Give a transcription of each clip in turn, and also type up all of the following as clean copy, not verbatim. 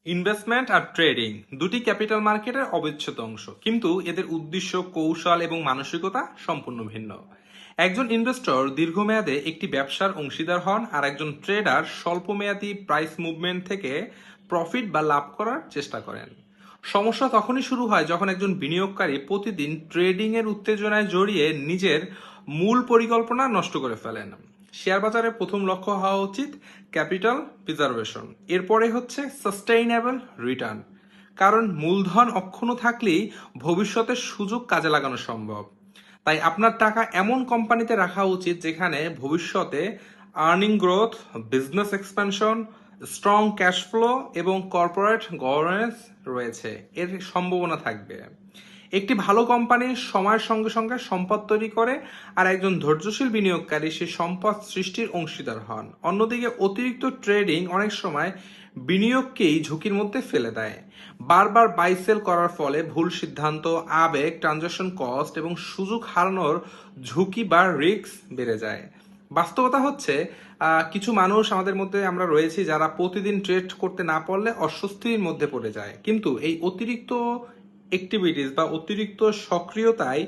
Investment আর trading দুটি capital মার্কেটের অবিচ্ছেদ্য অংশ, কিন্তু এদের উদ্দেশ্য, কৌশল এবং মানসিকতা সম্পূর্ণ ভিন্ন। একজন ইনভেস্টর দীর্ঘমেয়াদে একটি ব্যবসার অংশীদার হন, আর একজন ট্রেডার স্বল্পমেয়াদী প্রাইস মুভমেন্ট থেকে প্রফিট বা লাভ করার চেষ্টা করেন। সমস্যা তখনই শুরু হয় যখন একজন বিনিয়োগকারী প্রতিদিন ট্রেডিং এর উত্তেজনায় জড়িয়ে নিজের মূল পরিকল্পনা নষ্ট করে ফেলেন। শেয়ার বাজারের প্রথম লক্ষ্য হওয়া উচিত ক্যাপিটাল প্রিজার্ভেশন, এরপরে হচ্ছে সাস্টেইনেবল রিটার্ন। কারণ মূলধন অক্ষুণ্ণ থাকলেই ভবিষ্যতের সুযোগ কাজে লাগানো সম্ভব। তাই আপনার টাকা এমন কোম্পানিতে রাখা উচিত যেখানে ভবিষ্যতে earning growth, business expansion, strong cash flow এবং কর্পোরেট গভর্নেন্স রয়েছে, এর সম্ভাবনা থাকবে। একটি ভালো কোম্পানি সময়ের সঙ্গে সঙ্গে সম্পদ তৈরি করে, আর একজন ধৈর্যশীল বিনিয়োগকারী সে সম্পদ সৃষ্টির অংশীদার হন। অন্যদিকে অতিরিক্ত ট্রেডিং অনেক সময় বিনিয়োগকেই ঝুঁকির মধ্যে ফেলে দেয়। বারবার বাই সেল করার ফলে ভুল সিদ্ধান্ত, আবেগ, ট্রানজাকশন কস্ট এবং সুযোগ হারানোর ঝুঁকি বা রিস্ক বেড়ে যায়। বাস্তবতা হচ্ছে কিছু মানুষ আমাদের মধ্যে আমরা রয়েছি যারা প্রতিদিন ট্রেড করতে না পারলে অস্বস্তির মধ্যে পড়ে যায়, কিন্তু এই অতিরিক্ত অ্যাক্টিভিটিস বা অতিরিক্ত সক্রিয়তায়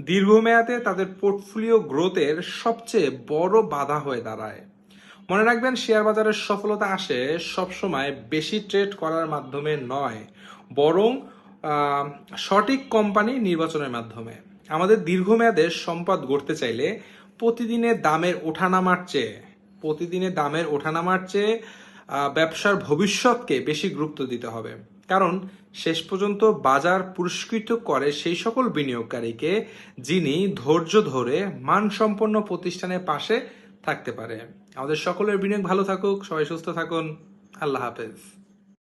দীর্ঘমেয়াদে তাদের পোর্টফোলিও গ্রোথের সবচেয়ে বড় বাধা হয়ে দাঁড়ায়। মনে রাখবেন, শেয়ার বাজারের সফলতা আসে সবসময় বেশি ট্রেড করার মাধ্যমে নয়, বরং সঠিক কোম্পানি নির্বাচনের মাধ্যমে। আমাদের দীর্ঘমেয়াদে সম্পদ গড়তে চাইলে প্রতিদিনের দামের ওঠানামার চেয়ে ব্যবসার ভবিষ্যৎকে বেশি গুরুত্ব দিতে হবে। কারণ শেষ পর্যন্ত বাজার পুরস্কৃত করে সেই সকল বিনিয়োগকারীকে যিনি ধৈর্য ধরে মানসম্পন্ন প্রতিষ্ঠানের পাশে থাকতে পারে। আমাদের সকলের বিনিয়োগ ভালো থাকুক, সবাই সুস্থ থাকুন। আল্লাহ হাফেজ।